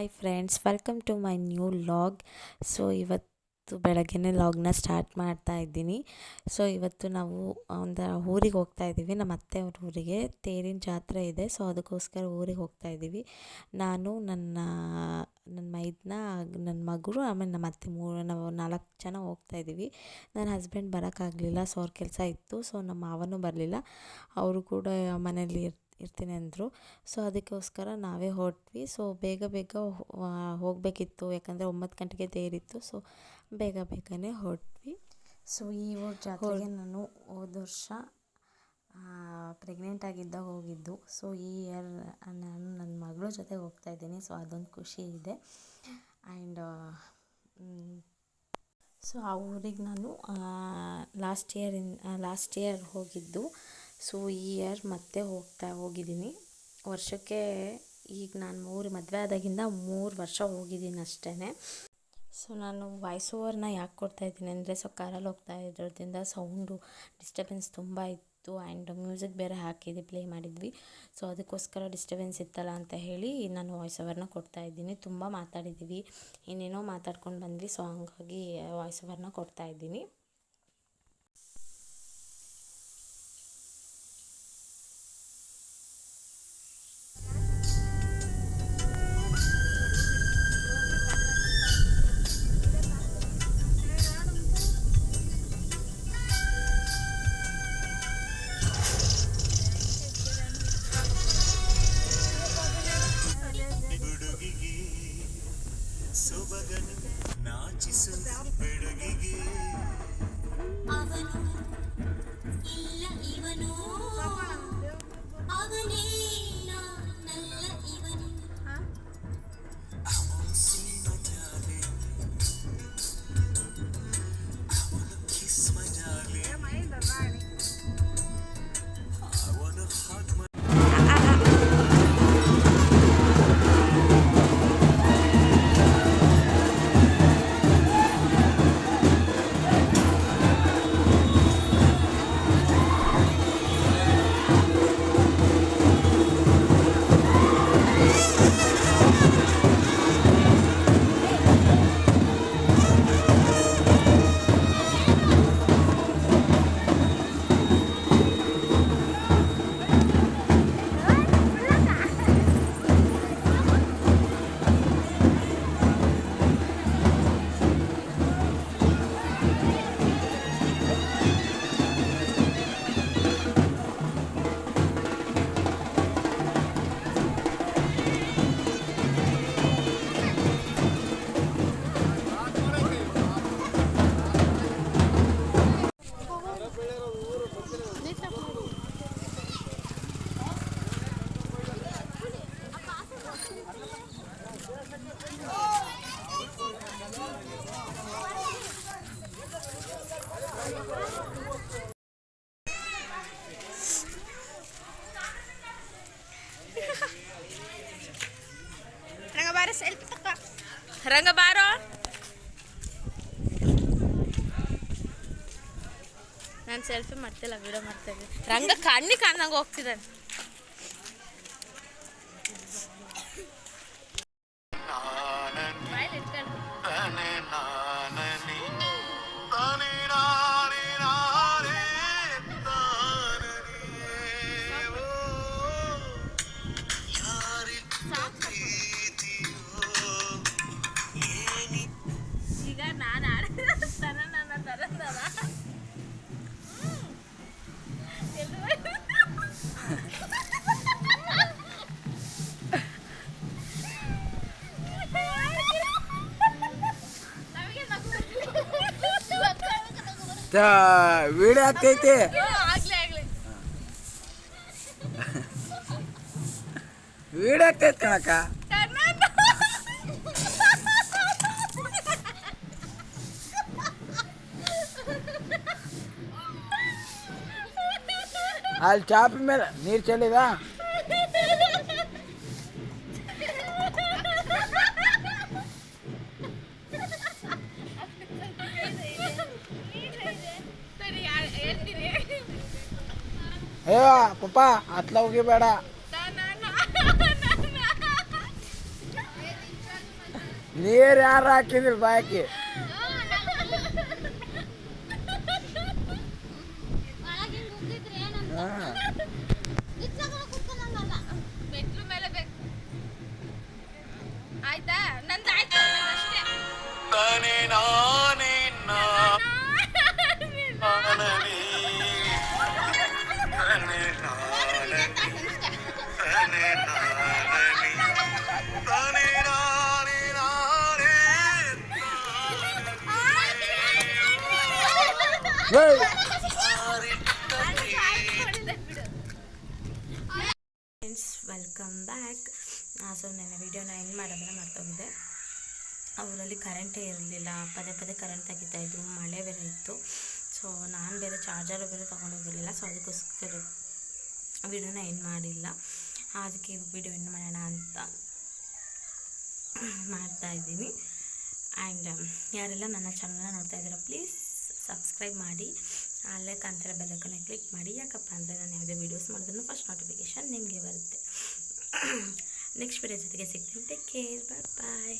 Hi friends, welcome to my new vlog. So ಇವತ್ತು ಬೆಳಗ್ಗೆನೇ ಲಾಗ್ನ start ಮಾಡ್ತಾ ಇದ್ದೀನಿ. ಸೊ ಇವತ್ತು ನಾವು ಒಂದು ಊರಿಗೆ ಹೋಗ್ತಾ ಇದ್ದೀವಿ, ನಮ್ಮ ಅತ್ತೆಯವ್ರ ಊರಿಗೆ. ತೇರಿನ ಜಾತ್ರೆ ಇದೆ, ಸೊ ಅದಕ್ಕೋಸ್ಕರ ಊರಿಗೆ ಹೋಗ್ತಾ ಇದ್ದೀವಿ. ನಾನು ನನ್ನ ಮೈದನ, ನನ್ನ ಮಗಳು, ಆಮೇಲೆ ನಮ್ಮ ಅತ್ತೆ, ನಾವು 4 ಜನ ಹೋಗ್ತಾ ಇದ್ದೀವಿ. ನನ್ನ ಹಸ್ಬೆಂಡ್ ಬರೋಕ್ಕಾಗಲಿಲ್ಲ, ಸೊ ಅವ್ರ ಕೆಲಸ ಇತ್ತು. ಸೊ ನಮ್ಮ ಮಾವನೂ ಬರಲಿಲ್ಲ, ಅವರು ಕೂಡ ಮನೇಲಿ ಇರ್ತೀನಿ ಅಂದರು. ಸೊ ಅದಕ್ಕೋಸ್ಕರ ನಾವೇ ಹೊರಟ್ವಿ. ಸೊ ಬೇಗ ಹೋಗಬೇಕಿತ್ತು, ಯಾಕಂದರೆ 9 ಗಂಟೆಗೆ ತೇರಿತ್ತು. ಸೊ ಬೇಗನೆ ಹೊರಟ್ವಿ. ಸೊ ಈ ಊರ ಜಾತ್ರೆಗೆ ನಾನು ಹೋದ ವರ್ಷ ಪ್ರೆಗ್ನೆಂಟ್ ಆಗಿದ್ದಾಗ ಹೋಗಿದ್ದು. ಸೊ ಈ ಇಯರ್ ನಾನು ನನ್ನ ಮಗಳ ಜೊತೆ ಹೋಗ್ತಾಯಿದ್ದೀನಿ. ಸೊ ಅದೊಂದು ಖುಷಿ ಇದೆ. ಆ್ಯಂಡ್ ಸೊ ಆ ಊರಿಗೆ ನಾನು ಲಾಸ್ಟ್ ಇಯರ್ ಹೋಗಿದ್ದು. ಸೊ ಈ ಇಯರ್ ಮತ್ತೆ ಹೋಗಿದ್ದೀನಿ. ವರ್ಷಕ್ಕೆ ಈಗ ನಾನು ಮದುವೆ ಆದಾಗಿಂದ 3 ವರ್ಷ ಹೋಗಿದ್ದೀನಿ ಅಷ್ಟೇ. ಸೊ ನಾನು ವಾಯ್ಸ್ ಓವರ್ನ ಯಾಕೆ ಕೊಡ್ತಾಯಿದ್ದೀನಿ ಅಂದರೆ, ಸೊ ಕಾರಲ್ಲಿ ಹೋಗ್ತಾ ಇರೋದ್ರಿಂದ ಸೌಂಡು ಡಿಸ್ಟರ್ಬೆನ್ಸ್ ತುಂಬ ಇತ್ತು. ಆ್ಯಂಡ್ ಮ್ಯೂಸಿಕ್ ಬೇರೆ ಪ್ಲೇ ಮಾಡಿದ್ವಿ. ಸೊ ಅದಕ್ಕೋಸ್ಕರ ಡಿಸ್ಟರ್ಬೆನ್ಸ್ ಇತ್ತಲ್ಲ ಅಂತ ಹೇಳಿ ನಾನು ವಾಯ್ಸ್ ಓವರ್ನ ಕೊಡ್ತಾಯಿದ್ದೀನಿ. ತುಂಬ ಮಾತಾಡಿದ್ದೀವಿ, ಏನೇನೋ ಮಾತಾಡ್ಕೊಂಡು ಬಂದ್ವಿ. ಸೊ ಹಂಗಾಗಿ ವಾಯ್ಸ್ ಓವರ್ನ ಕೊಡ್ತಾಯಿದ್ದೀನಿ. ರಂಗ ಬಾರೋ, ನಾನು ಸೆಲ್ಫಿ ಮಾಡ್ತಿಲ್ಲ, ವಿಡಿಯೋ ಮಾಡ್ತಾ ಇದ್ದೀನಿ. ರಂಗ ಕಾಣ್ದಂಗೆ ಹೋಗ್ತಿದ್ದಾನೆ. ವಿಡಿಯೋ ಆಗ್ತೈತಿ, ವಿಡಿಯೋ ಆಗ್ತೈತಿ ಕಣಕ್ಕ. ಅಲ್ಲಿ ಚಾಪಿ ಮೇಲೆ ನೀರು ಚೆಲ್ಲಿದ. ಏ ಪಪ್ಪ ಅತ್ಲ ಹೋಗಿಬೇಡ. ನೀರು ಯಾರು ಹಾಕಿದ್ರು ಬಾಕಿ ಹಾಂ ಮೆಟ್ಲು ಮೇಲೆ ಬೇಕು ಆಯ್ತಾ ನಂದು ಆಯ್ತು ಅಷ್ಟೇ ಫ್ರೆಂಡ್ಸ್ ವೆಲ್ಕಮ್ ಬ್ಯಾಕ್. ಸೊ ನನ್ನ ವೀಡಿಯೋನ ಎಂಡ್ ಮಾಡೋದನ್ನ ಮರ್ತೋಗಿದೆ. ಅವರಲ್ಲಿ ಕರೆಂಟೇ ಇರಲಿಲ್ಲ, ಪದೇ ಪದೇ ಕರೆಂಟ್ ತೆಗಿತಾಯಿದ್ರು, ಮಳೆ ಬೇರೆ ಇತ್ತು. ಸೊ ನಾನು ಬೇರೆ ಚಾರ್ಜರು ಬೇರೆ ತೊಗೊಂಡೋಗಿರಲಿಲ್ಲ. ಸೊ ಅದಕ್ಕೋಸ್ಕರ ವೀಡಿಯೋನ ಎಂಡ್ ಮಾಡಿಲ್ಲ. ಅದಕ್ಕೆ ವೀಡಿಯೋ ಎಂಡ್ ಮಾಡೋಣ ಅಂತ ಮಾಡ್ತಾಯಿದ್ದೀನಿ. ಆ್ಯಂಡ್ ಯಾರೆಲ್ಲ ನನ್ನ ಚಾನಲ್ನ ನೋಡ್ತಾ ಇದ್ದೀರಾ ಪ್ಲೀಸ್ ಸಬ್ಸ್ಕ್ರೈಬ್ ಮಾಡಿ, ಅಲ್ಲೇ ಕಾಣ್ತಿರೋ ಬೆಲ್ಲೈಕನ್ನ ಕ್ಲಿಕ್ ಮಾಡಿ. ಯಾಕಪ್ಪ ಅಂದರೆ ನಾನು ಯಾವುದೇ ವೀಡಿಯೋಸ್ ಮಾಡಿದ್ರು ಫಸ್ಟ್ ನೋಟಿಫಿಕೇಷನ್ ನಿಮಗೆ ಬರುತ್ತೆ. ನೆಕ್ಸ್ಟ್ ವೀಡಿಯೋ ಜೊತೆಗೆ ಸಿಗ್ತೀನಿ. ಟೇಕ್ ಕೇರ್, ಬಾಯ್ ಬಾಯ್.